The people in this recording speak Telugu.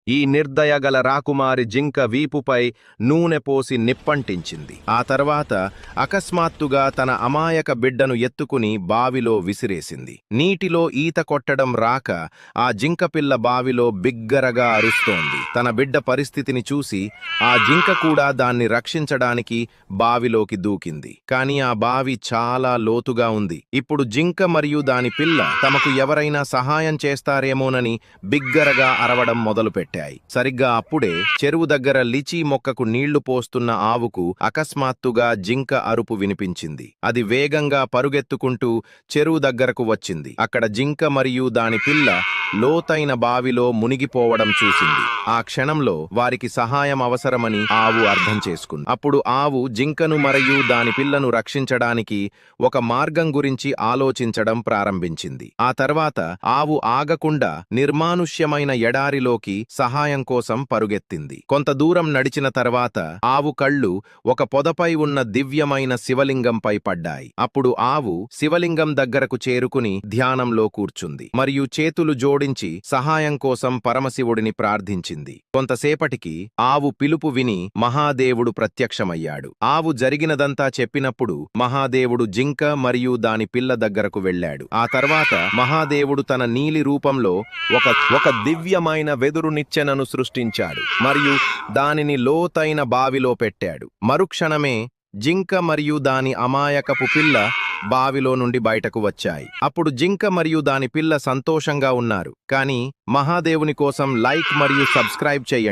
ఈ నిర్దయగల రాకుమారి జింక వీపుపై నూనె పోసి నిప్పంటించింది. ఆ తర్వాత అకస్మాత్తుగా తన అమాయక బిడ్డను ఎత్తుకుని బావిలో విసిరేసింది. నీటిలో ఈత కొట్టడం రాక ఆ జింకపిల్ల బావిలో బిగ్గరగా అరుస్తోంది. తన బిడ్డ పరిస్థితిని చూసి ఆ జింక కూడా దాన్ని రక్షించడానికి బావిలోకి దూకింది. కాని ఆ బావి చాలా లోతుగా ఉంది. ఇప్పుడు జింక మరియు దాని పిల్ల తమకు ఎవరైనా సహాయం చేస్తారేమోనని బిగ్గరగా అరవడం మొదలుపెట్టాయి. సరిగ్గా అప్పుడే చెరువు దగ్గర లిచీ మొక్కకు నీళ్లు పోస్తున్న ఆవుకు అకస్మాత్తుగా జింక అరుపు వినిపించింది. అది వేగంగా పరుగెత్తుకుంటూ చెరువు దగ్గరకు వచ్చింది. అక్కడ జింక మరియు దాని పిల్ల లోతైన బావిలో మునిగిపోవడం చూసింది. ఆ క్షణంలో వారికి సహాయం అవసరమని ఆవు అర్థం చేసుకుంది. అప్పుడు ఆవు జింకను మరియు దాని పిల్లను రక్షించడానికి ఒక మార్గం గురించి ఆలోచించడం ప్రారంభించింది. ఆ తర్వాత ఆవు ఆగకుండా నిర్మానుష్యమైన ఎడారిలోకి సహాయం కోసం పరుగెత్తింది. కొంత దూరం నడిచిన తర్వాత ఆవు కళ్ళు ఒక పొదపై ఉన్న దివ్యమైన శివలింగంపై పడ్డాయి. అప్పుడు ఆవు శివలింగం దగ్గరకు చేరుకుని ధ్యానంలో కూర్చుంది మరియు చేతులు జోడించి సహాయం కోసం పరమశివుడిని ప్రార్థించింది. కొంతసేపటికి ఆవు పిలుపు విని మహాదేవుడు ప్రత్యక్షమయ్యాడు. ఆవు జరిగినదంతా చెప్పినప్పుడు మహాదేవుడు జింక మరియు దాని పిల్ల దగ్గరకు వెళ్ళాడు. ఆ తర్వాత మహాదేవుడు తన నీలి రూపంలో ఒక దివ్యమైన వెదురు నిచ్చెనను సృష్టించాడు మరియు దానిని లోతైన బావిలో పెట్టాడు. మరుక్షణమే జింక మరియు దాని అమాయకపు పిల్ల బావిలో నుండి బయటకు వచ్చాయి. అప్పుడు జింక మరియు దాని పిల్ల సంతోషంగా ఉన్నారు. కానీ మహాదేవుని కోసం లైక్ మరియు సబ్స్క్రైబ్ చేయండి.